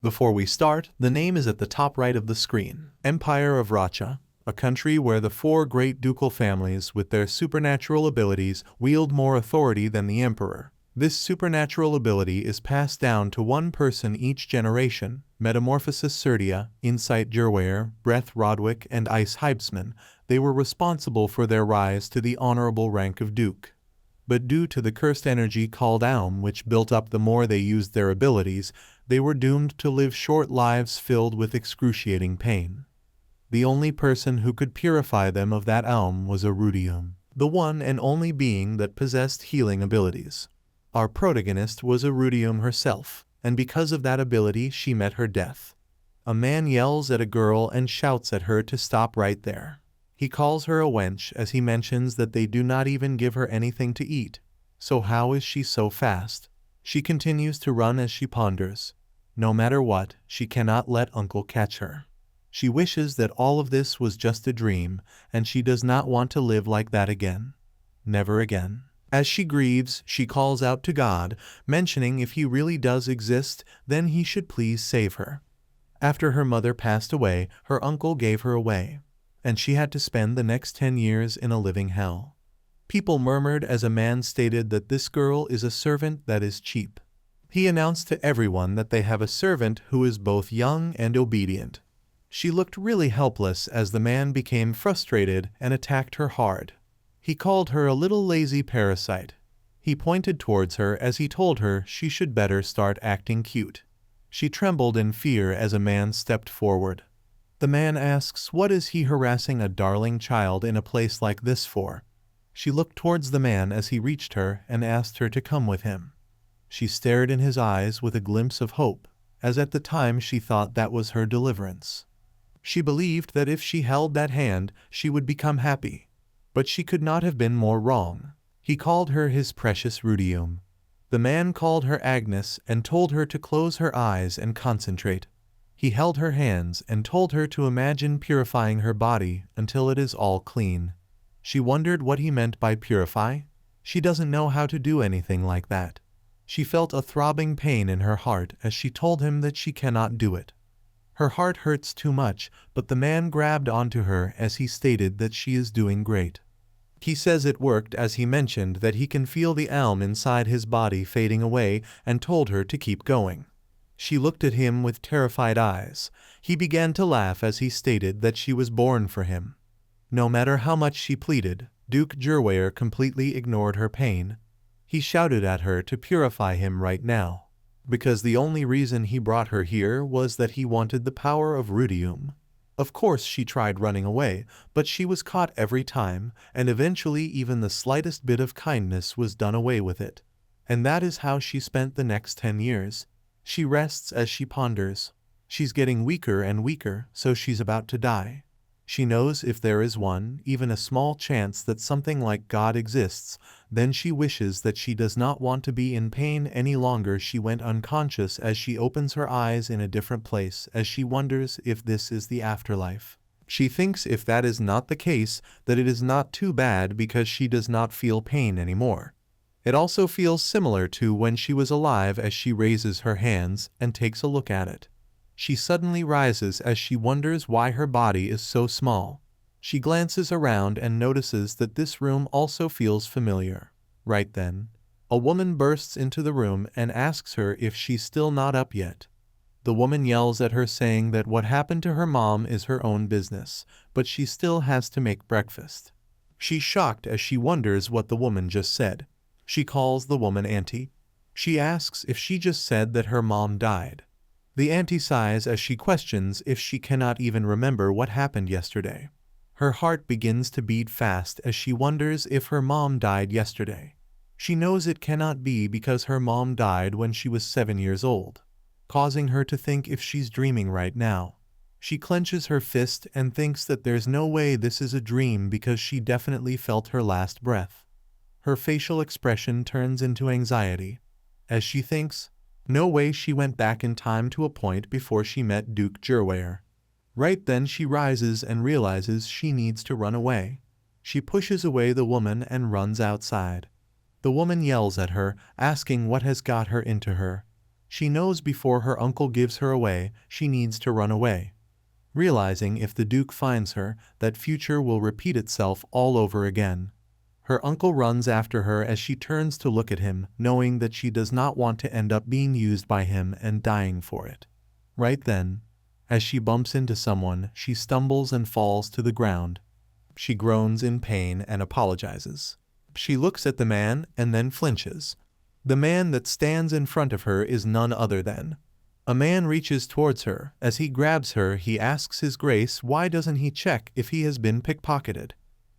Before we start, the name is at the top right of the screen. Empire of Racha, a country where the four great ducal families with their supernatural abilities wield more authority than the emperor. This supernatural ability is passed down to one person each generation: Metamorphosis Serdia, Insight Gerweir, Breath Rodwick, and Ice Hybsman. They were responsible for their rise to the honorable rank of Duke. But due to the cursed energy called Aum, which built up the more they used their abilities, they were doomed to live short lives filled with excruciating pain. The only person who could purify them of that Aum was Rudium, the one and only being that possessed healing abilities. Our protagonist was Rudium herself, and because of that ability she met her death. A man yells at a girl and shouts at her to stop right there. He calls her a wench as he mentions that they do not even give her anything to eat. So how is she so fast? She continues to run as she ponders. No matter what, she cannot let Uncle catch her. She wishes that all of this was just a dream, and she does not want to live like that again. Never again. As she grieves, she calls out to God, mentioning if he really does exist, then he should please save her. After her mother passed away, her uncle gave her away, and she had to spend the next 10 years in a living hell. People murmured as a man stated that this girl is a servant that is cheap. He announced to everyone that they have a servant who is both young and obedient. She looked really helpless as the man became frustrated and attacked her hard. He called her a little lazy parasite. He pointed towards her as he told her she should better start acting cute. She trembled in fear as a man stepped forward. The man asks what is he harassing a darling child in a place like this for. She looked towards the man as he reached her and asked her to come with him. She stared in his eyes with a glimpse of hope, as at the time she thought that was her deliverance. She believed that if she held that hand, she would become happy. But she could not have been more wrong. He called her his precious Rudium. The man called her Agnes and told her to close her eyes and concentrate. He held her hands and told her to imagine purifying her body until it is all clean. She wondered what he meant by purify. She doesn't know how to do anything like that. She felt a throbbing pain in her heart as she told him that she cannot do it. Her heart hurts too much, but the man grabbed onto her as he stated that she is doing great. He says it worked as he mentioned that he can feel the Aum inside his body fading away and told her to keep going. She looked at him with terrified eyes. He began to laugh as he stated that she was born for him. No matter how much she pleaded, Duke Gerweir completely ignored her pain. He shouted at her to purify him right now, because the only reason he brought her here was that he wanted the power of Rudium. Of course she tried running away, but she was caught every time, and eventually even the slightest bit of kindness was done away with it. And that is how she spent the next 10 years. She rests as she ponders. She's getting weaker and weaker, so she's about to die. She knows if there is one, even a small chance that something like God exists, then she wishes that she does not want to be in pain any longer. She went unconscious as she opens her eyes in a different place as she wonders if this is the afterlife. She thinks if that is not the case, that it is not too bad because she does not feel pain anymore. It also feels similar to when she was alive as she raises her hands and takes a look at it. She suddenly rises as she wonders why her body is so small. She glances around and notices that this room also feels familiar. Right then, a woman bursts into the room and asks her if she's still not up yet. The woman yells at her saying that what happened to her mom is her own business, but she still has to make breakfast. She's shocked as she wonders what the woman just said. She calls the woman auntie. She asks if she just said that her mom died. The auntie sighs as she questions if she cannot even remember what happened yesterday. Her heart begins to beat fast as she wonders if her mom died yesterday. She knows it cannot be because her mom died when she was 7 years old, causing her to think if she's dreaming right now. She clenches her fist and thinks that there's no way this is a dream because she definitely felt her last breath. Her facial expression turns into anxiety as she thinks, no way she went back in time to a point before she met Duke Gerweir. Right then she rises and realizes she needs to run away. She pushes away the woman and runs outside. The woman yells at her, asking what has got her into her. She knows before her uncle gives her away, she needs to run away. Realizing if the Duke finds her, that future will repeat itself all over again. Her uncle runs after her as she turns to look at him, knowing that she does not want to end up being used by him and dying for it. Right then, as she bumps into someone, she stumbles and falls to the ground. She groans in pain and apologizes. She looks at the man and then flinches. The man that stands in front of her is none other than. A man reaches towards her. As he grabs her, he asks His Grace why doesn't he check if he has been pickpocketed.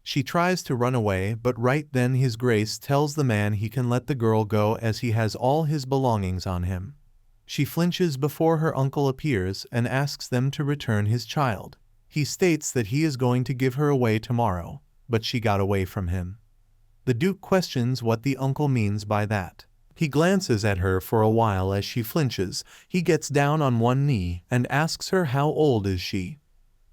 She tries to run away, but right then His Grace tells the man he can let the girl go as he has all his belongings on him. She flinches before her uncle appears and asks them to return his child. He states that he is going to give her away tomorrow, but she got away from him. The Duke questions what the uncle means by that. He glances at her for a while as she flinches. He gets down on one knee and asks her how old is she.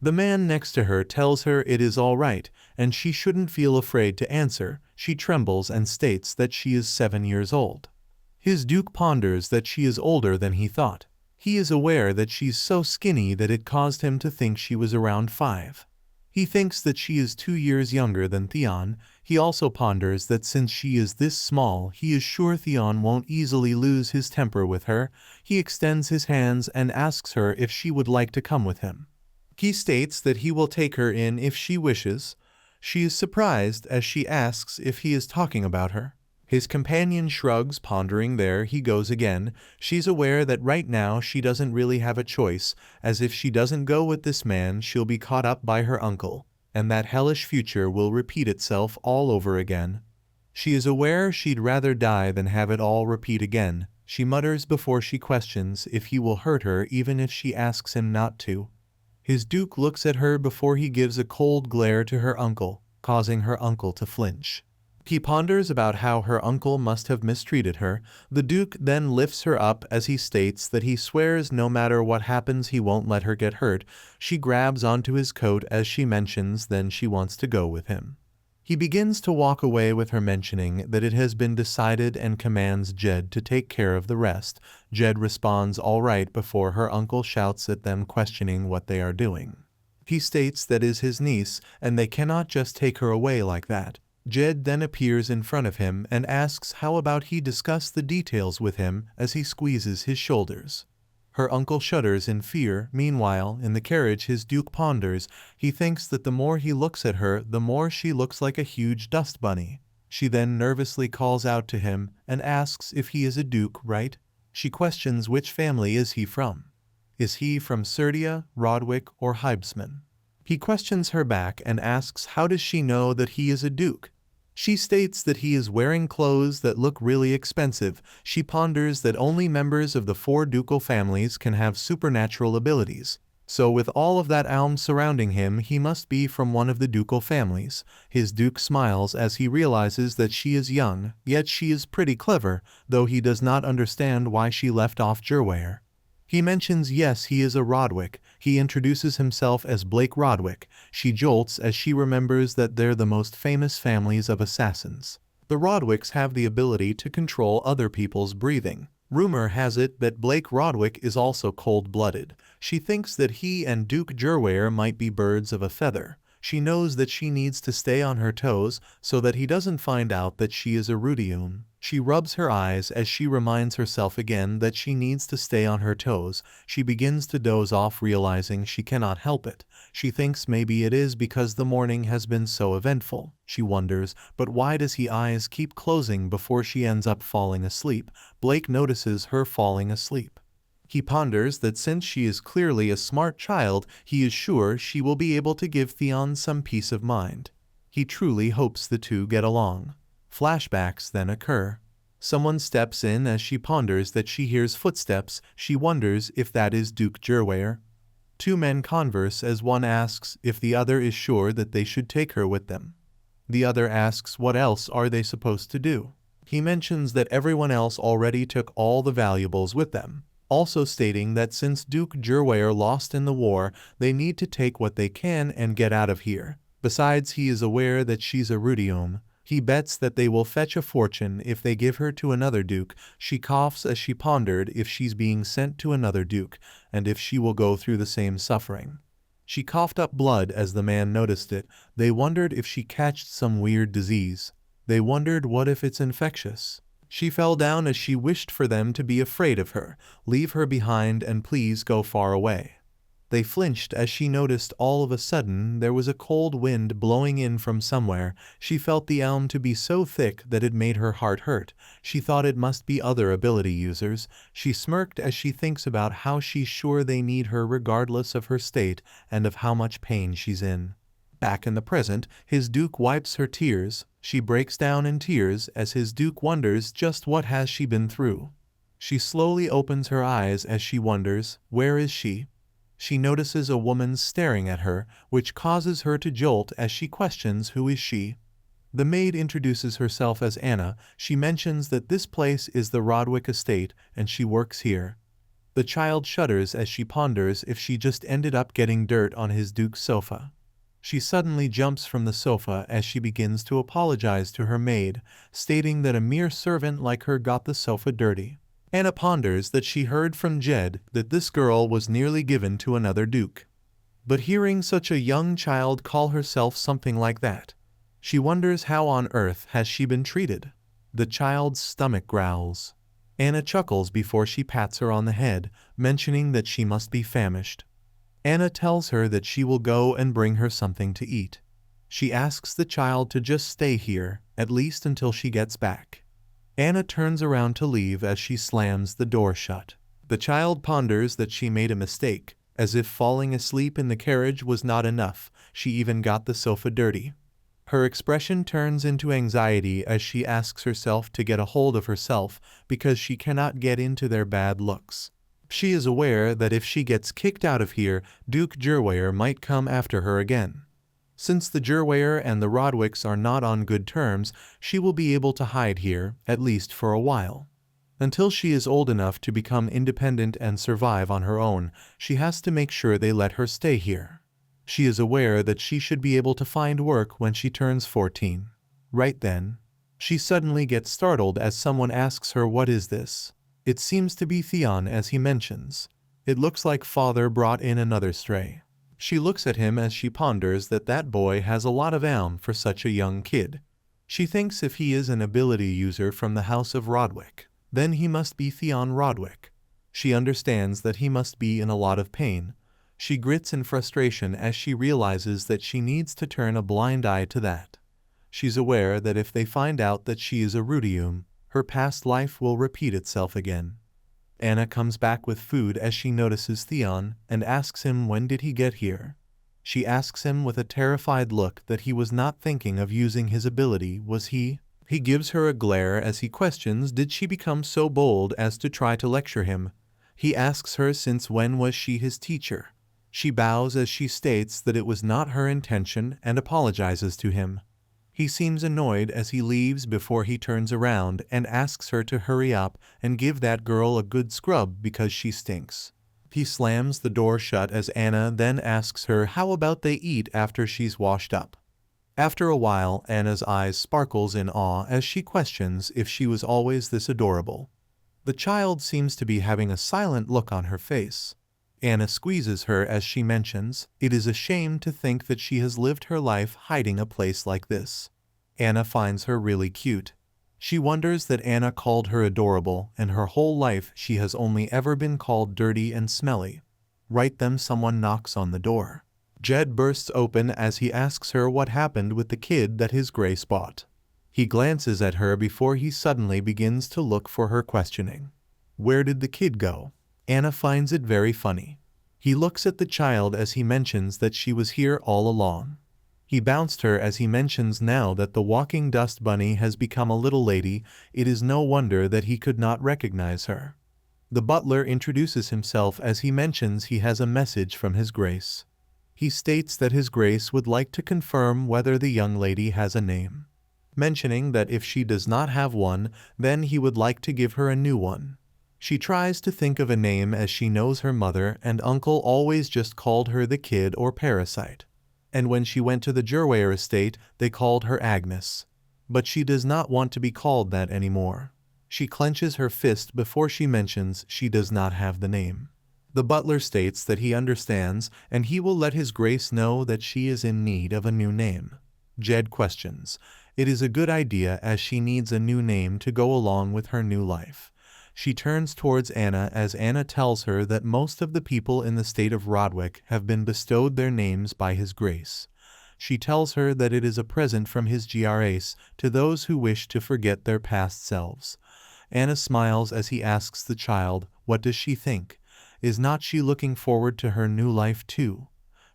The man next to her tells her it is all right, and she shouldn't feel afraid to answer. She trembles and states that she is 7 years old. His Duke ponders that she is older than he thought. He is aware that she's so skinny that it caused him to think she was around 5. He thinks that she is 2 years younger than Theon. He also ponders that since she is this small, he is sure Theon won't easily lose his temper with her. He extends his hands and asks her if she would like to come with him. He states that he will take her in if she wishes. She is surprised as she asks if he is talking about her. His companion shrugs, pondering. There he goes again. She's aware that right now she doesn't really have a choice, as if she doesn't go with this man she'll be caught up by her uncle, and that hellish future will repeat itself all over again. She is aware she'd rather die than have it all repeat again. She mutters before she questions if he will hurt her even if she asks him not to. His Duke looks at her before he gives a cold glare to her uncle, causing her uncle to flinch. He ponders about how her uncle must have mistreated her. The Duke then lifts her up as he states that he swears no matter what happens he won't let her get hurt. She grabs onto his coat as she mentions then she wants to go with him. He begins to walk away with her mentioning that it has been decided and commands Jed to take care of the rest. Jed responds all right before her uncle shouts at them questioning what they are doing. He states that is his niece and they cannot just take her away like that. Jed then appears in front of him and asks how about he discuss the details with him as he squeezes his shoulders. Her uncle shudders in fear. Meanwhile, in the carriage his Duke ponders. He thinks that the more he looks at her, the more she looks like a huge dust bunny. She then nervously calls out to him and asks if he is a Duke, right? She questions which family is he from. Is he from Serdia, Rodwick, or Hybsman? He questions her back and asks how does she know that he is a Duke? She states that he is wearing clothes that look really expensive. She ponders that only members of the 4 ducal families can have supernatural abilities. So with all of that alm surrounding him, he must be from one of the ducal families. His Duke smiles as he realizes that she is young, yet she is pretty clever, though he does not understand why she left off Jerware. He mentions yes he is a Rodwick. He introduces himself as Blake Rodwick. She jolts as she remembers that they're the most famous families of assassins. The Rodwicks have the ability to control other people's breathing. Rumor has it that Blake Rodwick is also cold-blooded. She thinks that he and Duke Jerware might be birds of a feather. She knows that she needs to stay on her toes so that he doesn't find out that she is a Rudium. She rubs her eyes as she reminds herself again that she needs to stay on her toes. She begins to doze off, realizing she cannot help it. She thinks maybe it is because the morning has been so eventful. She wonders, but why does his eyes keep closing before she ends up falling asleep? Blake notices her falling asleep. He ponders that since she is clearly a smart child, he is sure she will be able to give Theon some peace of mind. He truly hopes the two get along. Flashbacks then occur. Someone steps in as she ponders that she hears footsteps. She wonders if that is Duke Jerware. 2 men converse as one asks if the other is sure that they should take her with them. The other asks what else are they supposed to do. He mentions that everyone else already took all the valuables with them, also stating that since Duke Jerware lost in the war, they need to take what they can and get out of here. Besides, he is aware that she's a Rudium. He bets that they will fetch a fortune if they give her to another duke. She coughs as she pondered if she's being sent to another duke, and if she will go through the same suffering. She coughed up blood as the man noticed it. They wondered if she catched some weird disease. They wondered what if it's infectious. She fell down as she wished for them to be afraid of her, leave her behind and please go far away. They flinched as she noticed all of a sudden there was a cold wind blowing in from somewhere. She felt the elm to be so thick that it made her heart hurt. She thought it must be other ability users. She smirked as she thinks about how she's sure they need her regardless of her state and of how much pain she's in. Back in the present, his duke wipes her tears. She breaks down in tears as his duke wonders just what has she been through. She slowly opens her eyes as she wonders, where is she? She notices a woman staring at her, which causes her to jolt as she questions who is she. The maid introduces herself as Anna. She mentions that this place is the Rodwick estate and she works here. The child shudders as she ponders if she just ended up getting dirt on his duke's sofa. She suddenly jumps from the sofa as she begins to apologize to her maid, stating that a mere servant like her got the sofa dirty. Anna ponders that she heard from Jed that this girl was nearly given to another duke. But hearing such a young child call herself something like that, she wonders how on earth has she been treated. The child's stomach growls. Anna chuckles before she pats her on the head, mentioning that she must be famished. Anna tells her that she will go and bring her something to eat. She asks the child to just stay here, at least until she gets back. Anna turns around to leave as she slams the door shut. The child ponders that she made a mistake, as if falling asleep in the carriage was not enough, she even got the sofa dirty. Her expression turns into anxiety as she asks herself to get a hold of herself because she cannot get into their bad looks. She is aware that if she gets kicked out of here, Duke Jerweyer might come after her again. Since the Jerweyer and the Rodwicks are not on good terms, she will be able to hide here, at least for a while. Until she is old enough to become independent and survive on her own, she has to make sure they let her stay here. She is aware that she should be able to find work when she turns 14. Right then, she suddenly gets startled as someone asks her what is this. It seems to be Theon as he mentions. It looks like father brought in another stray. She looks at him as she ponders that that boy has a lot of elm for such a young kid. She thinks if he is an ability user from the house of Rodwick, then he must be Theon Rodwick. She understands that he must be in a lot of pain. She grits in frustration as she realizes that she needs to turn a blind eye to that. She's aware that if they find out that she is a Rudium, her past life will repeat itself again. Anna comes back with food as she notices Theon and asks him when did he get here. She asks him with a terrified look that he was not thinking of using his ability, was he? He gives her a glare as he questions did she become so bold as to try to lecture him. He asks her since when was she his teacher. She bows as she states that it was not her intention and apologizes to him. He seems annoyed as he leaves before he turns around and asks her to hurry up and give that girl a good scrub because she stinks. He slams the door shut as Anna then asks her how about they eat after she's washed up. After a while, Anna's eyes sparkles in awe as she questions if she was always this adorable. The child seems to be having a silent look on her face. Anna squeezes her as she mentions, it is a shame to think that she has lived her life hiding a place like this. Anna finds her really cute. She wonders that Anna called her adorable and her whole life she has only ever been called dirty and smelly. Right then someone knocks on the door. Jed bursts open as he asks her what happened with the kid that his Grace bought. He glances at her before he suddenly begins to look for her questioning. Where did the kid go? Anna finds it very funny. He looks at the child as he mentions that she was here all along. He bounced her as he mentions now that the walking dust bunny has become a little lady, it is no wonder that he could not recognize her. The butler introduces himself as he mentions he has a message from His Grace. He states that His Grace would like to confirm whether the young lady has a name, mentioning that if she does not have one, then he would like to give her a new one. She tries to think of a name as she knows her mother and uncle always just called her the kid or parasite. And when she went to the Jerweyer estate, they called her Agnes. but she does not want to be called that anymore. She clenches her fist before she mentions she does not have the name. The butler states that he understands and he will let his grace know that she is in need of a new name. Jed questions. It is a good idea as she needs a new name to go along with her new life. She turns towards Anna as Anna tells her that most of the people in the state of Rodwick have been bestowed their names by his grace. She tells her that it is a present from his grace to those who wish to forget their past selves. Anna smiles as he asks the child, what does she think? Is not she looking forward to her new life too?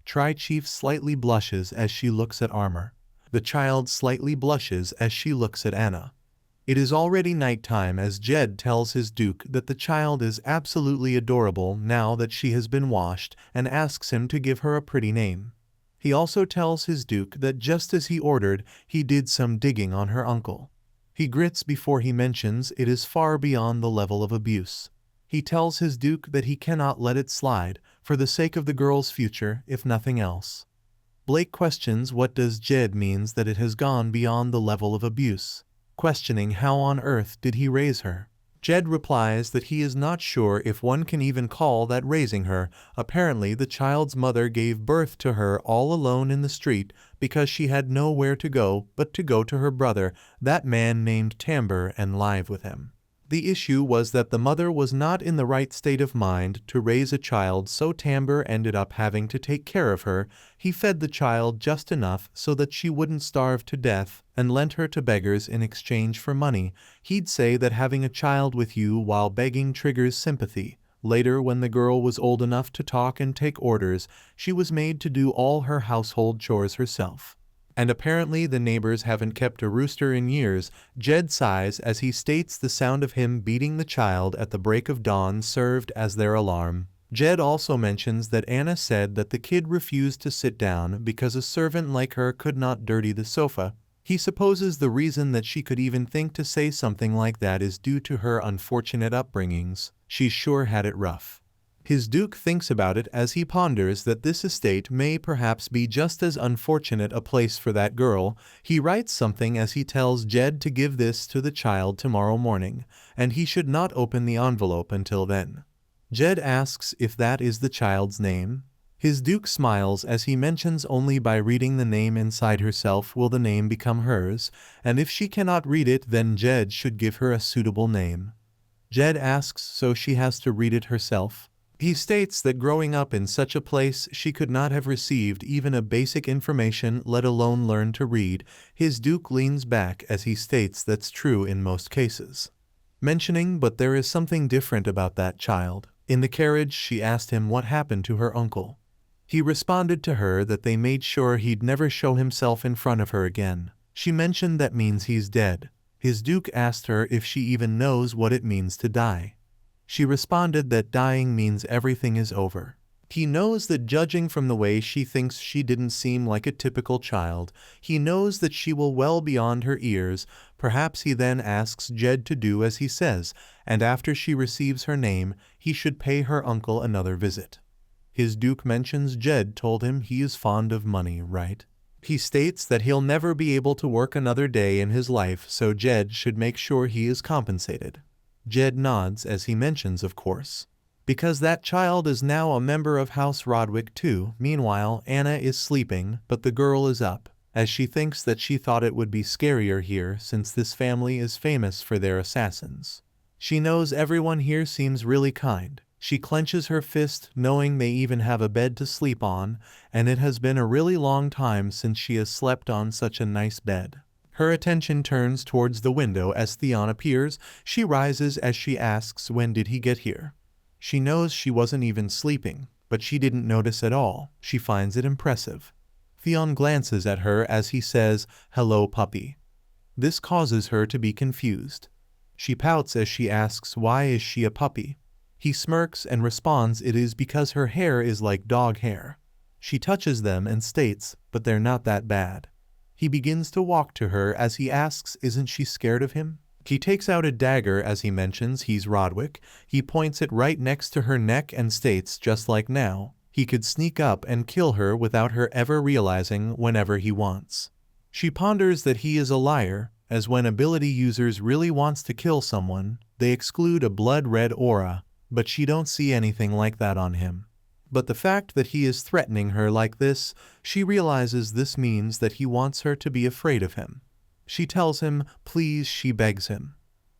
Tri-Chief slightly blushes as she looks at Armor. The child slightly blushes as she looks at Anna. It is already nighttime as Jed tells his Duke that the child is absolutely adorable now that she has been washed and asks him to give her a pretty name. He also tells his Duke that just as he ordered, he did some digging on her uncle. He grits before he mentions it is far beyond the level of abuse. He tells his Duke that he cannot let it slide, for the sake of the girl's future, if nothing else. Blake questions what does Jed means that it has gone beyond the level of abuse, questioning how on earth did he raise her. Jed replies that he is not sure if one can even call that raising her. Apparently the child's mother gave birth to her all alone in the street because she had nowhere to go but to go to her brother, that man named Timber, and live with him. The issue was that the mother was not in the right state of mind to raise a child, so Timber ended up having to take care of her. He fed the child just enough so that she wouldn't starve to death and lent her to beggars in exchange for money. He'd say that having a child with you while begging triggers sympathy. Later, when the girl was old enough to talk and take orders, she was made to do all her household chores herself. And apparently the neighbors haven't kept a rooster in years. Jed sighs as he states the sound of him beating the child at the break of dawn served as their alarm. Jed also mentions that Anna said that the kid refused to sit down because a servant like her could not dirty the sofa. He supposes the reason that she could even think to say something like that is due to her unfortunate upbringings. She sure had it rough. His Duke thinks about it as he ponders that this estate may perhaps be just as unfortunate a place for that girl. He writes something as he tells Jed to give this to the child tomorrow morning, and he should not open the envelope until then. Jed asks if that is the child's name. His Duke smiles as he mentions only by reading the name inside herself will the name become hers, and if she cannot read it then Jed should give her a suitable name. Jed asks so she has to read it herself. He states that growing up in such a place she could not have received even a basic information, let alone learn to read. His Duke leans back as he states that's true in most cases. Mentioning, but there is something different about that child. In the carriage she asked him what happened to her uncle. He responded to her that they made sure he'd never show himself in front of her again. She mentioned that means he's dead. His Duke asked her if she even knows what it means to die. She responded that dying means everything is over. He knows that judging from the way she thinks she didn't seem like a typical child, he knows that she will well beyond her ears. Perhaps he then asks Jed to do as he says, and after she receives her name, he should pay her uncle another visit. His Duke mentions Jed told him he is fond of money, right? He states that he'll never be able to work another day in his life, so Jed should make sure he is compensated. Jed nods as he mentions, of course, because that child is now a member of House Rodwick too. Meanwhile, Anna is sleeping, but the girl is up, as she thinks that she thought it would be scarier here since this family is famous for their assassins. She knows everyone here seems really kind. She clenches her fist knowing they even have a bed to sleep on, and it has been a really long time since she has slept on such a nice bed. Her attention turns towards the window as Theon appears. She rises as she asks when did he get here. She knows she wasn't even sleeping, but she didn't notice at all. She finds it impressive. Theon glances at her as he says, "Hello, puppy." This causes her to be confused. She pouts as she asks why is she a puppy. He smirks and responds it is because her hair is like dog hair. She touches them and states, but they're not that bad. He begins to walk to her as he asks isn't she scared of him? He takes out a dagger as he mentions he's Rodwick. He points it right next to her neck and states just like now, he could sneak up and kill her without her ever realizing whenever he wants. She ponders that he is a liar, as when ability users really wants to kill someone, they exclude a blood-red aura, but she don't see anything like that on him. But the fact that he is threatening her like this, she realizes this means that he wants her to be afraid of him. She tells him, please, she begs him.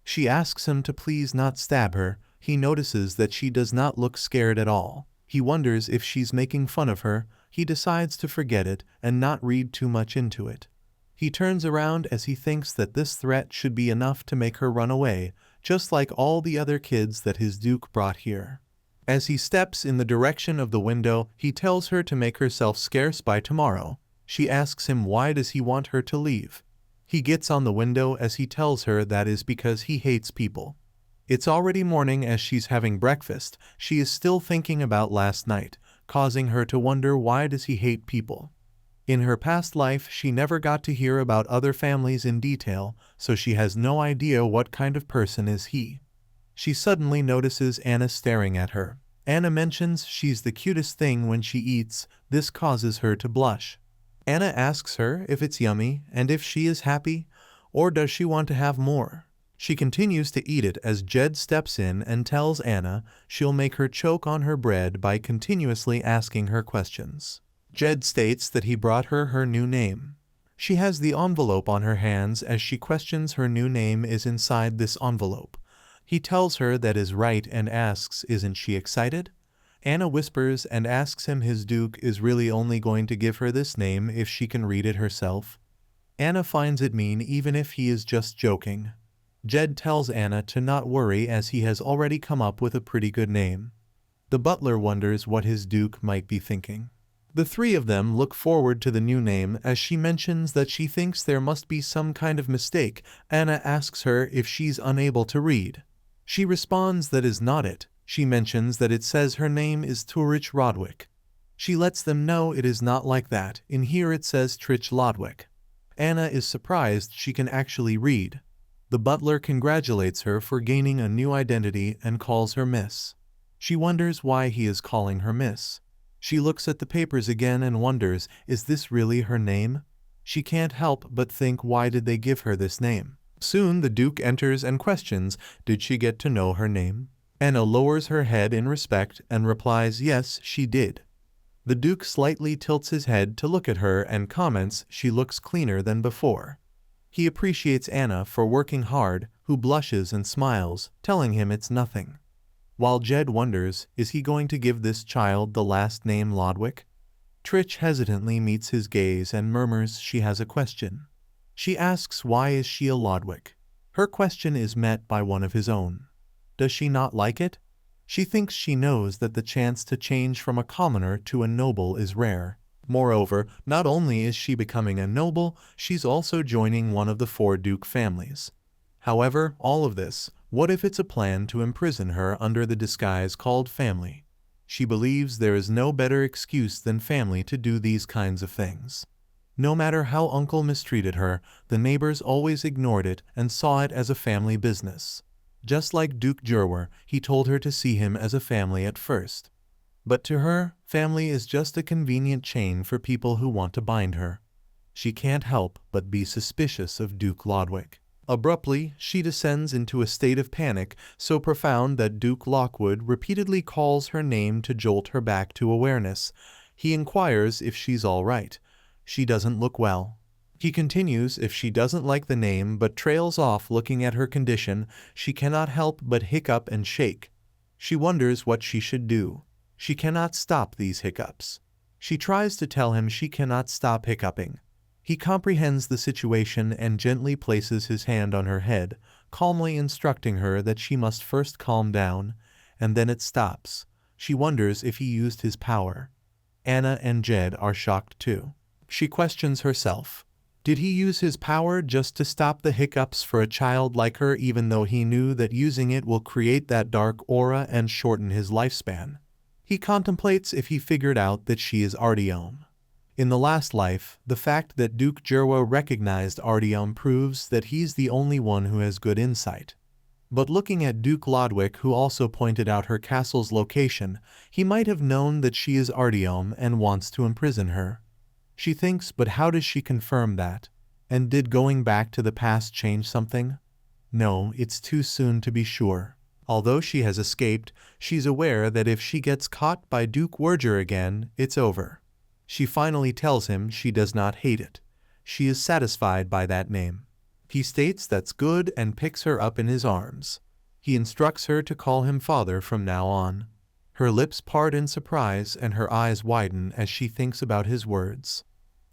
She asks him to please not stab her. He notices that she does not look scared at all. He wonders if she's making fun of her. He decides to forget it and not read too much into it. He turns around as he thinks that this threat should be enough to make her run away, just like all the other kids that his Duke brought here. As he steps in the direction of the window, he tells her to make herself scarce by tomorrow. She asks him why does he want her to leave. He gets on the window as he tells her that is because he hates people. It's already morning as she's having breakfast. She is still thinking about last night, causing her to wonder why does he hate people. In her past life, she never got to hear about other families in detail, so she has no idea what kind of person is he. She suddenly notices Anna staring at her. Anna mentions she's the cutest thing when she eats. This causes her to blush. Anna asks her if it's yummy and if she is happy, or does she want to have more. She continues to eat it as Jed steps in and tells Anna she'll make her choke on her bread by continuously asking her questions. Jed states that he brought her new name. She has the envelope on her hands as she questions her new name is inside this envelope. He tells her that is right and asks, isn't she excited? Anna whispers and asks him his Duke is really only going to give her this name if she can read it herself. Anna finds it mean even if he is just joking. Jed tells Anna to not worry as he has already come up with a pretty good name. The butler wonders what his Duke might be thinking. The three of them look forward to the new name as she mentions that she thinks there must be some kind of mistake. Anna asks her if she's unable to read. She responds that is not it. She mentions that it says her name is Turich Rodwick. She lets them know it is not like that. In here it says Trich Lodwick. Anna is surprised she can actually read. The butler congratulates her for gaining a new identity and calls her Miss. She wonders why he is calling her Miss. She looks at the papers again and wonders, is this really her name? She can't help but think, why did they give her this name? Soon the Duke enters and questions, did she get to know her name? Anna lowers her head in respect and replies, yes, she did. The Duke slightly tilts his head to look at her and comments, she looks cleaner than before. He appreciates Anna for working hard, who blushes and smiles, telling him it's nothing. While Jed wonders, is he going to give this child the last name Lodwick? Trich hesitantly meets his gaze and murmurs she has a question. She asks why is she a Lodwick? Her question is met by one of his own. Does she not like it? She thinks she knows that the chance to change from a commoner to a noble is rare. Moreover, not only is she becoming a noble, she's also joining one of the 4 Duke families. However, all of this, what if it's a plan to imprison her under the disguise called family? She believes there is no better excuse than family to do these kinds of things. No matter how Uncle mistreated her, the neighbors always ignored it and saw it as a family business. Just like Duke Jurwer, he told her to see him as a family at first. But to her, family is just a convenient chain for people who want to bind her. She can't help but be suspicious of Duke Lodwick. Abruptly, she descends into a state of panic so profound that Duke Lockwood repeatedly calls her name to jolt her back to awareness. He inquires if she's all right. She doesn't look well. He continues if she doesn't like the name but trails off looking at her condition. She cannot help but hiccup and shake. She wonders what she should do. She cannot stop these hiccups. She tries to tell him she cannot stop hiccuping. He comprehends the situation and gently places his hand on her head, calmly instructing her that she must first calm down, and then it stops. She wonders if he used his power. Anna and Jed are shocked too. She questions herself. Did he use his power just to stop the hiccups for a child like her, even though he knew that using it will create that dark aura and shorten his lifespan? He contemplates if he figured out that she is Artyom. In the last life, the fact that Duke Jurwa recognized Artyom proves that he's the only one who has good insight. But looking at Duke Lodwick, who also pointed out her castle's location, he might have known that she is Artyom and wants to imprison her. She thinks, but how does she confirm that? And did going back to the past change something? No, it's too soon to be sure. Although she has escaped, she's aware that if she gets caught by Duke Werger again, it's over. She finally tells him she does not hate it. She is satisfied by that name. He states that's good and picks her up in his arms. He instructs her to call him father from now on. Her lips part in surprise and her eyes widen as she thinks about his words.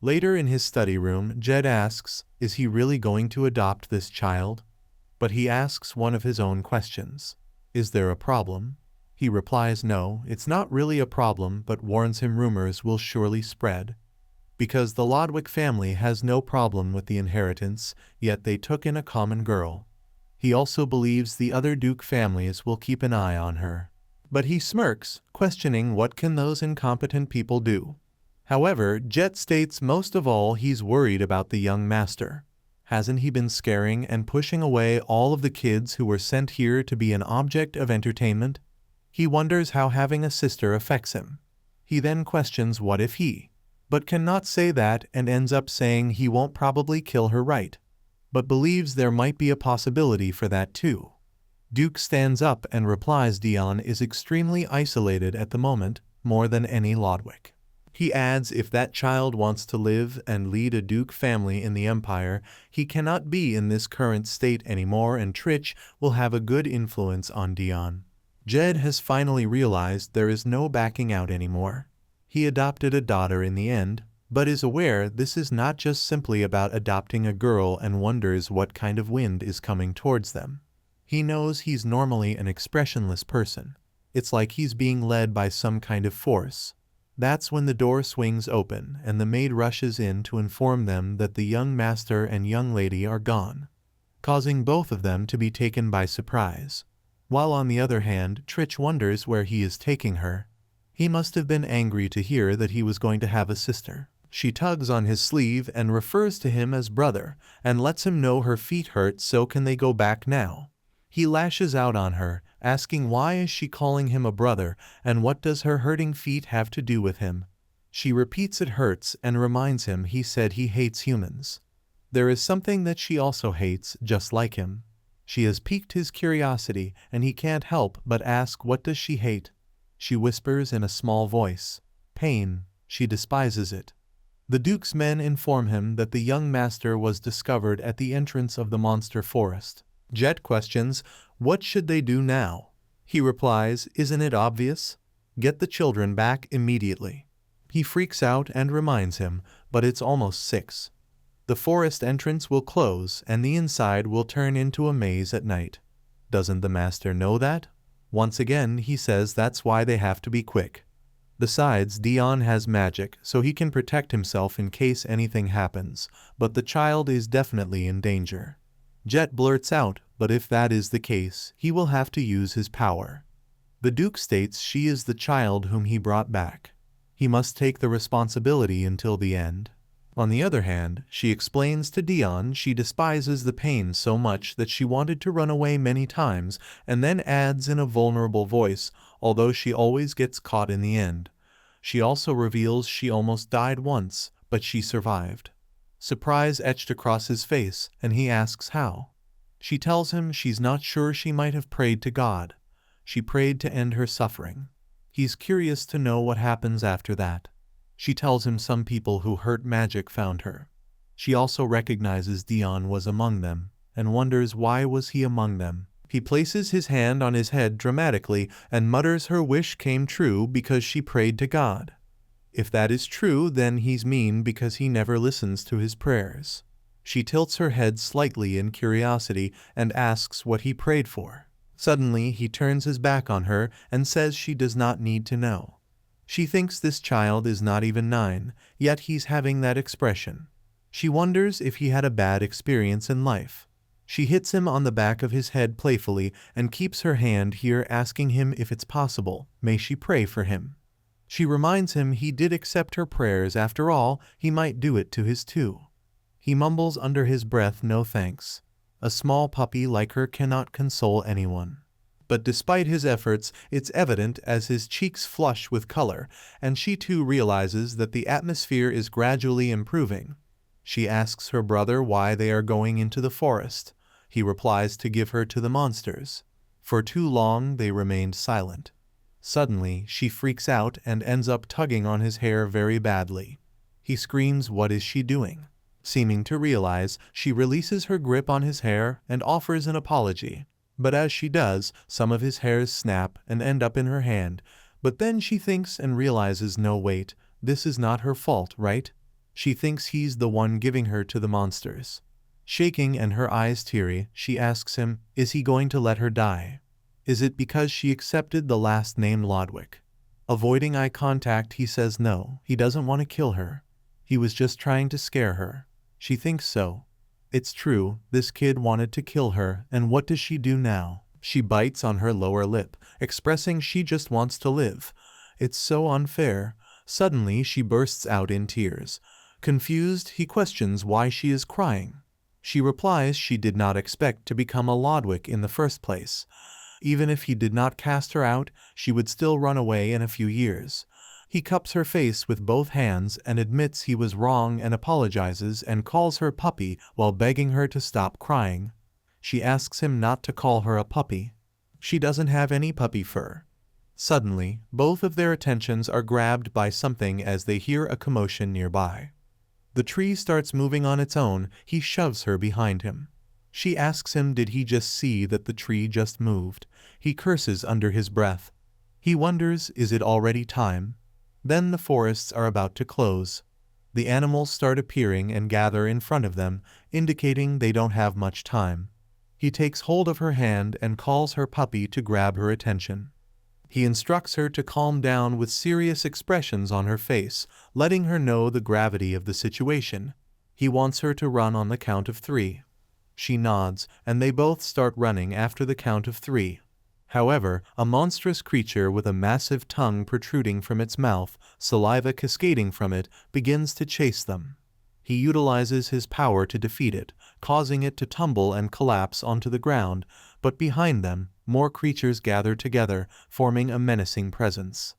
Later in his study room, Jed asks, is he really going to adopt this child? But he asks one of his own questions. Is there a problem? He replies no, it's not really a problem, but warns him rumors will surely spread. Because the Rodwick family has no problem with the inheritance, yet they took in a common girl. He also believes the other Duke families will keep an eye on her. But he smirks, questioning what can those incompetent people do. However, Jet states most of all he's worried about the young master. Hasn't he been scaring and pushing away all of the kids who were sent here to be an object of entertainment? He wonders how having a sister affects him. He then questions what if he, but cannot say that and ends up saying he won't probably kill her right, but believes there might be a possibility for that too. Duke stands up and replies Dion is extremely isolated at the moment, more than any Rodwick. He adds if that child wants to live and lead a Duke family in the Empire, he cannot be in this current state anymore and Trich will have a good influence on Dion. Jed has finally realized there is no backing out anymore. He adopted a daughter in the end, but is aware this is not just simply about adopting a girl and wonders what kind of wind is coming towards them. He knows he's normally an expressionless person. It's like he's being led by some kind of force. That's when the door swings open and the maid rushes in to inform them that the young master and young lady are gone, causing both of them to be taken by surprise. While on the other hand, Trich wonders where he is taking her. He must have been angry to hear that he was going to have a sister. She tugs on his sleeve and refers to him as brother and lets him know her feet hurt, so can they go back now? He lashes out on her, asking why is she calling him a brother and what does her hurting feet have to do with him? She repeats it hurts and reminds him he said he hates humans. There is something that she also hates, just like him. She has piqued his curiosity and he can't help but ask what does she hate? She whispers in a small voice. Pain. She despises it. The Duke's men inform him that the young master was discovered at the entrance of the monster forest. Jet questions, what should they do now? He replies, isn't it obvious? Get the children back immediately. He freaks out and reminds him, but it's almost 6. The forest entrance will close and the inside will turn into a maze at night. Doesn't the master know that? Once again, he says that's why they have to be quick. Besides, Dion has magic, so he can protect himself in case anything happens, but the child is definitely in danger. Jet blurts out, but if that is the case, he will have to use his power. The Duke states she is the child whom he brought back. He must take the responsibility until the end. On the other hand, she explains to Dion she despises the pain so much that she wanted to run away many times, and then adds in a vulnerable voice, although she always gets caught in the end. She also reveals she almost died once, but she survived. Surprise etched across his face, and he asks how. She tells him she's not sure, she might have prayed to God. She prayed to end her suffering. He's curious to know what happens after that. She tells him some people who hurt magic found her. She also recognizes Dion was among them, and wonders why was he among them. He places his hand on his head dramatically and mutters her wish came true because she prayed to God. If that is true, then he's mean because he never listens to his prayers. She tilts her head slightly in curiosity and asks what he prayed for. Suddenly, he turns his back on her and says she does not need to know. She thinks this child is not even 9, yet he's having that expression. She wonders if he had a bad experience in life. She hits him on the back of his head playfully and keeps her hand here, asking him if it's possible, may she pray for him. She reminds him he did accept her prayers, after all, he might do it to his too. He mumbles under his breath, no thanks. A small puppy like her cannot console anyone. But despite his efforts, it's evident as his cheeks flush with color, and she too realizes that the atmosphere is gradually improving. She asks her brother why they are going into the forest. He replies to give her to the monsters. For too long they remained silent. Suddenly, she freaks out and ends up tugging on his hair very badly. He screams, "What is she doing?" Seeming to realize, she releases her grip on his hair and offers an apology. But as she does, some of his hairs snap and end up in her hand. But then she thinks and realizes, no wait, this is not her fault, right? She thinks he's the one giving her to the monsters. Shaking and her eyes teary, she asks him, is he going to let her die? Is it because she accepted the last name Rodwick? Avoiding eye contact, he says no, he doesn't want to kill her. He was just trying to scare her. She thinks so. It's true, this kid wanted to kill her, and what does she do now? She bites on her lower lip, expressing she just wants to live. It's so unfair. Suddenly she bursts out in tears. Confused, he questions why she is crying. She replies she did not expect to become a Rodwick in the first place. Even if he did not cast her out, she would still run away in a few years. He cups her face with both hands and admits he was wrong and apologizes and calls her puppy while begging her to stop crying. She asks him not to call her a puppy. She doesn't have any puppy fur. Suddenly, both of their attentions are grabbed by something as they hear a commotion nearby. The tree starts moving on its own. He shoves her behind him. She asks him did he just see that the tree just moved. He curses under his breath. He wonders, is it already time? Then the forests are about to close. The animals start appearing and gather in front of them, indicating they don't have much time. He takes hold of her hand and calls her puppy to grab her attention. He instructs her to calm down with serious expressions on her face, letting her know the gravity of the situation. He wants her to run on the count of 3. She nods, and they both start running after the count of 3. However, a monstrous creature with a massive tongue protruding from its mouth, saliva cascading from it, begins to chase them. He utilizes his power to defeat it, causing it to tumble and collapse onto the ground, but behind them, more creatures gather together, forming a menacing presence.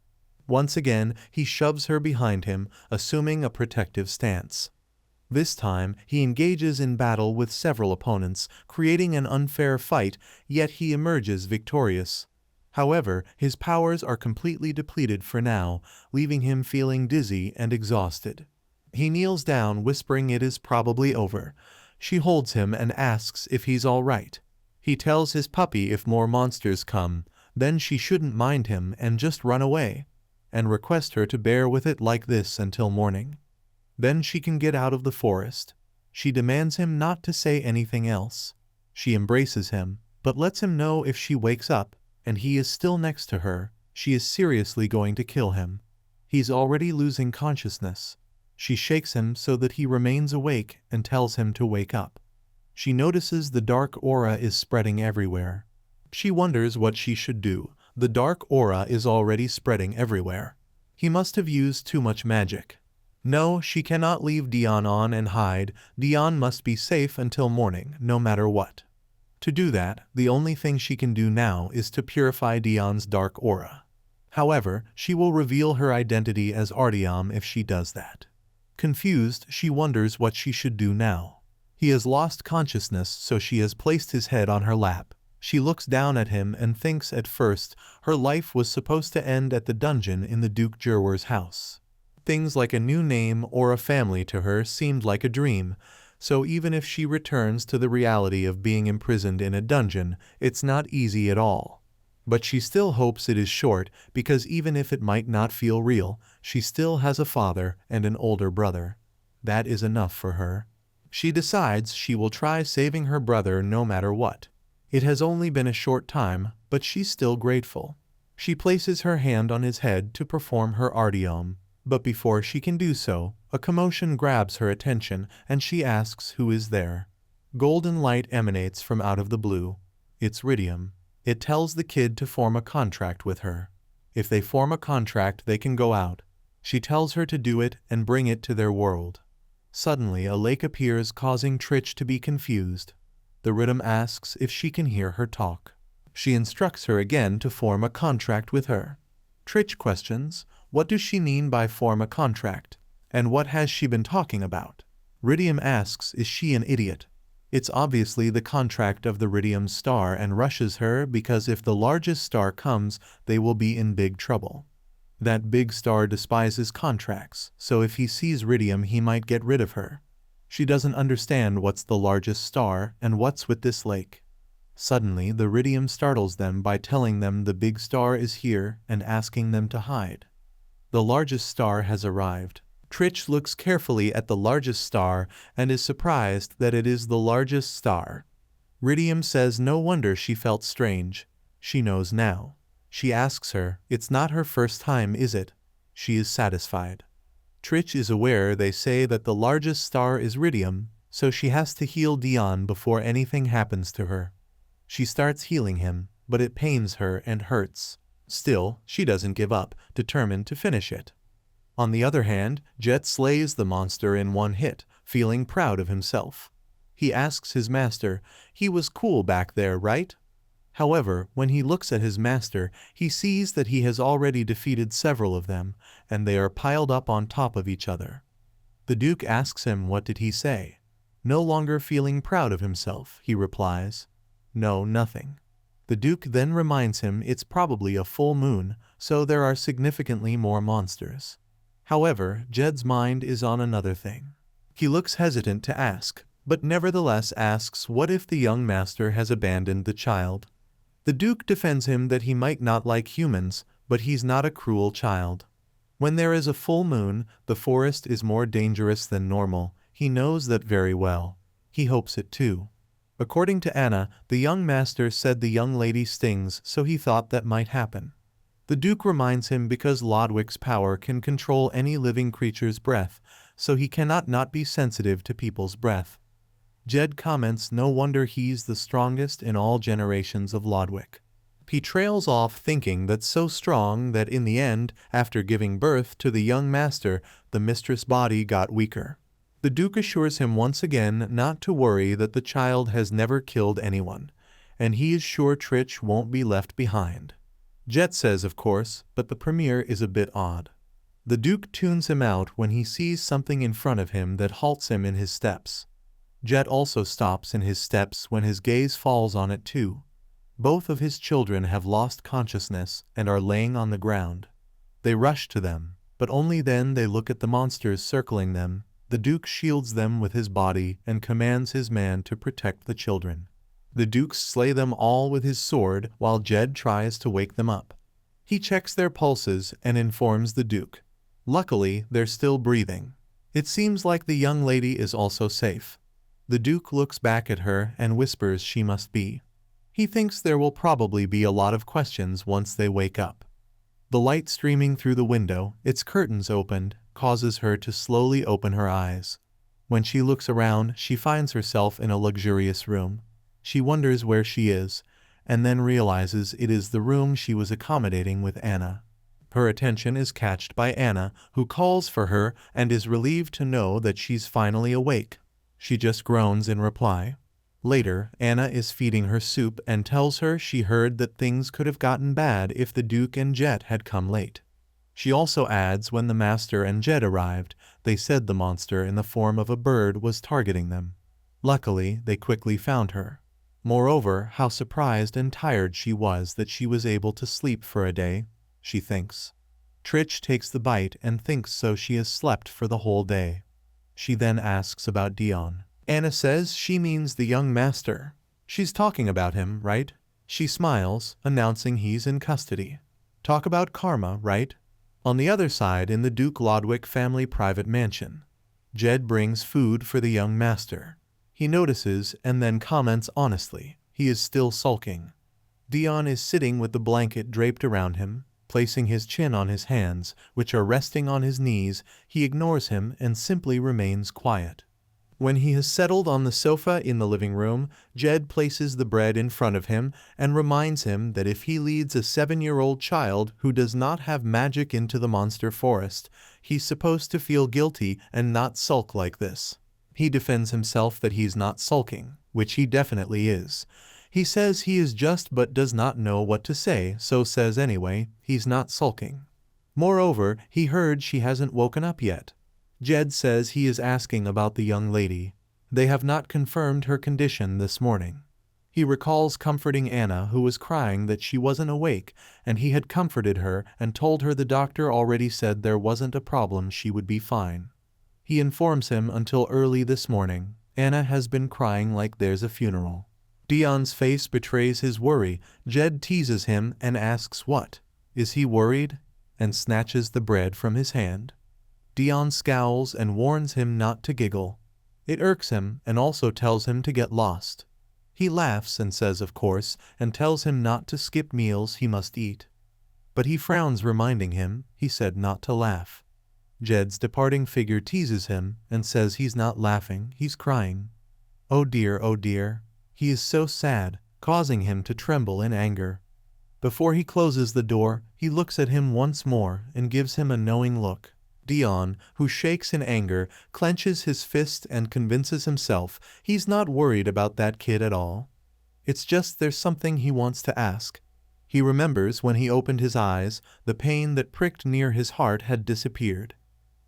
Once again, he shoves her behind him, assuming a protective stance. This time, he engages in battle with several opponents, creating an unfair fight, yet he emerges victorious. However, his powers are completely depleted for now, leaving him feeling dizzy and exhausted. He kneels down, whispering it is probably over. She holds him and asks if he's all right. He tells his puppy if more monsters come, then she shouldn't mind him and just run away, and request her to bear with it like this until morning. Then she can get out of the forest. She demands him not to say anything else. She embraces him, but lets him know if she wakes up, and he is still next to her, she is seriously going to kill him. He's already losing consciousness. She shakes him so that he remains awake and tells him to wake up. She notices the dark aura is spreading everywhere. She wonders what she should do. The dark aura is already spreading everywhere. He must have used too much magic. No, she cannot leave Dion on and hide. Dion must be safe until morning, no matter what. To do that, the only thing she can do now is to purify Dion's dark aura. However, she will reveal her identity as Artyom if she does that. Confused, she wonders what she should do now. He has lost consciousness, so she has placed his head on her lap. She looks down at him and thinks at first her life was supposed to end at the dungeon in the Duke Jurwer's house. Things like a new name or a family to her seemed like a dream, so even if she returns to the reality of being imprisoned in a dungeon, it's not easy at all. But she still hopes it is short, because even if it might not feel real, she still has a father and an older brother. That is enough for her. She decides she will try saving her brother no matter what. It has only been a short time, but she's still grateful. She places her hand on his head to perform her Artyom, but before she can do so, a commotion grabs her attention and she asks who is there. Golden light emanates from out of the blue. It's Rydium. It tells the kid to form a contract with her. If they form a contract, they can go out. She tells her to do it and bring it to their world. Suddenly, a lake appears, causing Tritch to be confused. The Rydium asks if she can hear her talk. She instructs her again to form a contract with her. Tritch questions, what does she mean by form a contract? And what has she been talking about? Ridium asks, is she an idiot? It's obviously the contract of the Ridium star and rushes her because if the largest star comes, they will be in big trouble. That big star despises contracts, so if he sees Ridium he might get rid of her. She doesn't understand what's the largest star and what's with this lake. Suddenly the Ridium startles them by telling them the big star is here and asking them to hide. The largest star has arrived. Tritch looks carefully at the largest star and is surprised that it is the largest star. Ridium says no wonder she felt strange. She knows now. She asks her, it's not her first time, is it? She is satisfied. Tritch is aware they say that the largest star is Ridium, so she has to heal Dion before anything happens to her. She starts healing him, but it pains her and hurts. Still, she doesn't give up, determined to finish it. On the other hand, Jet slays the monster in one hit, feeling proud of himself. He asks his master, he was cool back there, right? However, when he looks at his master, he sees that he has already defeated several of them, and they are piled up on top of each other. The Duke asks him what did he say. No longer feeling proud of himself, he replies, no, nothing. The Duke then reminds him it's probably a full moon, so there are significantly more monsters. However, Jed's mind is on another thing. He looks hesitant to ask, but nevertheless asks what if the young master has abandoned the child. The Duke defends him that he might not like humans, but he's not a cruel child. When there is a full moon, the forest is more dangerous than normal. He knows that very well. He hopes it too. According to Anna, the young master said the young lady stings, so he thought that might happen. The Duke reminds him because Rodwick's power can control any living creature's breath, so he cannot not be sensitive to people's breath. Jed comments no wonder he's the strongest in all generations of Rodwick. He trails off thinking that's so strong that in the end, after giving birth to the young master, the mistress' body got weaker. The Duke assures him once again not to worry that the child has never killed anyone, and he is sure Tritch won't be left behind. Jet says of course, but the premiere is a bit odd. The Duke tunes him out when he sees something in front of him that halts him in his steps. Jet also stops in his steps when his gaze falls on it too. Both of his children have lost consciousness and are laying on the ground. They rush to them, but only then they look at the monsters circling them. The Duke shields them with his body and commands his man to protect the children. The Duke slay them all with his sword while Jed tries to wake them up. He checks their pulses and informs the Duke. Luckily, they're still breathing. It seems like the young lady is also safe. The Duke looks back at her and whispers she must be. He thinks there will probably be a lot of questions once they wake up. The light streaming through the window, its curtains opened, causes her to slowly open her eyes. When she looks around, she finds herself in a luxurious room. She wonders where she is, and then realizes it is the room she was accommodating with Anna. Her attention is catched by Anna, who calls for her and is relieved to know that she's finally awake. She just groans in reply. Later, Anna is feeding her soup and tells her she heard that things could have gotten bad if the Duke and Jet had come late. She also adds when the Master and Jet arrived, they said the monster in the form of a bird was targeting them. Luckily, they quickly found her. Moreover, how surprised and tired she was that she was able to sleep for a day, she thinks. Tritch takes the bite and thinks so she has slept for the whole day. She then asks about Dion. Anna says she means the young master. She's talking about him, right? She smiles, announcing he's in custody. Talk about karma, right? On the other side, in the Duke Rodwick family private mansion, Jed brings food for the young master. He notices and then comments honestly, he is still sulking. Dion is sitting with the blanket draped around him, placing his chin on his hands, which are resting on his knees. He ignores him and simply remains quiet. When he has settled on the sofa in the living room, Jed places the bread in front of him and reminds him that if he leads a 7-year-old child who does not have magic into the monster forest, he's supposed to feel guilty and not sulk like this. He defends himself that he's not sulking, which he definitely is. He says he is just but does not know what to say, so says anyway, he's not sulking. Moreover, he heard she hasn't woken up yet. Jed says he is asking about the young lady. They have not confirmed her condition this morning. He recalls comforting Anna, who was crying that she wasn't awake, and he had comforted her and told her the doctor already said there wasn't a problem, she would be fine. He informs him until early this morning, Anna has been crying like there's a funeral. Dion's face betrays his worry. Jed teases him and asks what. Is he worried? And snatches the bread from his hand. Dion scowls and warns him not to giggle. It irks him and also tells him to get lost. He laughs and says of course, and tells him not to skip meals he must eat. But he frowns, reminding him he said not to laugh. Jed's departing figure teases him and says he's not laughing, he's crying. Oh dear, he is so sad, causing him to tremble in anger. Before he closes the door, he looks at him once more and gives him a knowing look. Dion, who shakes in anger, clenches his fist and convinces himself he's not worried about that kid at all. It's just there's something he wants to ask. He remembers when he opened his eyes, the pain that pricked near his heart had disappeared.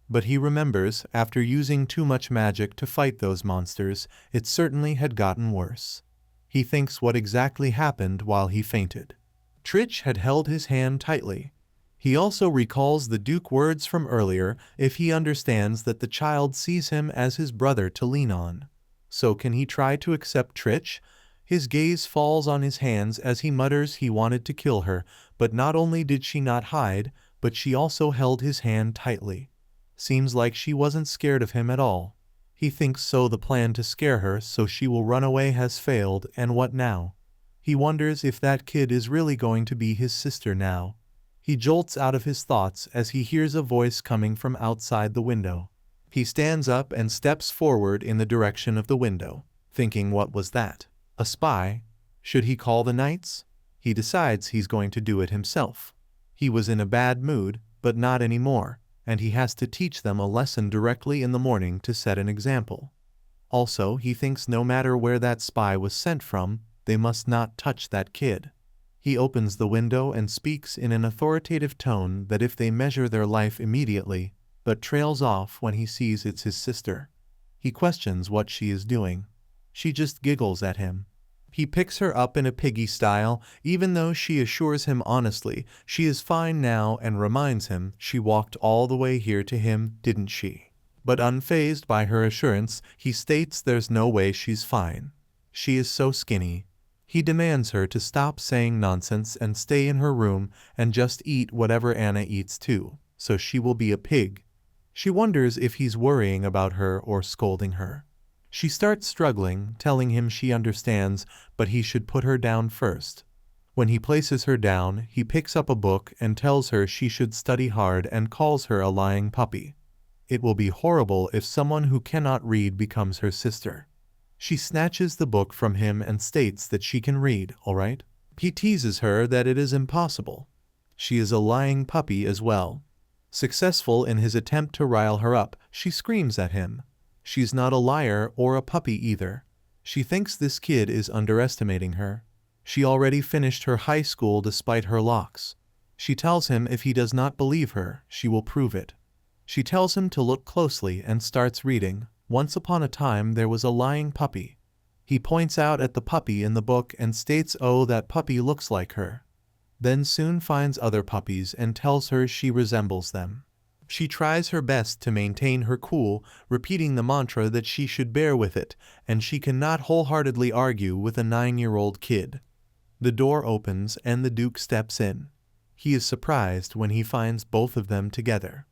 But he remembers, after using too much magic to fight those monsters, it certainly had gotten worse. He thinks what exactly happened while he fainted. Tritch had held his hand tightly. He also recalls the Duke words from earlier, if he understands that the child sees him as his brother to lean on. So can he try to accept Tritch? His gaze falls on his hands as he mutters he wanted to kill her, but not only did she not hide, but she also held his hand tightly. Seems like she wasn't scared of him at all. He thinks so the plan to scare her so she will run away has failed, and what now? He wonders if that kid is really going to be his sister now. He jolts out of his thoughts as he hears a voice coming from outside the window. He stands up and steps forward in the direction of the window, thinking what was that? A spy? Should he call the knights? He decides he's going to do it himself. He was in a bad mood, but not anymore, and he has to teach them a lesson directly in the morning to set an example. Also, he thinks no matter where that spy was sent from, they must not touch that kid. He opens the window and speaks in an authoritative tone that if they measure their life immediately, but trails off when he sees it's his sister. He questions what she is doing. She just giggles at him. He picks her up in a piggy style, even though she assures him honestly she is fine now and reminds him she walked all the way here to him, didn't she? But unfazed by her assurance, he states there's no way she's fine. She is so skinny. He demands her to stop saying nonsense and stay in her room and just eat whatever Anna eats too, so she will be a pig. She wonders if he's worrying about her or scolding her. She starts struggling, telling him she understands, but he should put her down first. When he places her down, he picks up a book and tells her she should study hard and calls her a lying puppy. It will be horrible if someone who cannot read becomes her sister. She snatches the book from him and states that she can read, all right? He teases her that it is impossible. She is a lying puppy as well. Successful in his attempt to rile her up, she screams at him. She's not a liar or a puppy either. She thinks this kid is underestimating her. She already finished her high school despite her locks. She tells him if he does not believe her, she will prove it. She tells him to look closely and starts reading. Once upon a time there was a lying puppy. He points out at the puppy in the book and states, oh, that puppy looks like her. Then soon finds other puppies and tells her she resembles them. She tries her best to maintain her cool, repeating the mantra that she should bear with it, and she cannot wholeheartedly argue with a 9-year-old kid. The door opens and the Duke steps in. He is surprised when he finds both of them together.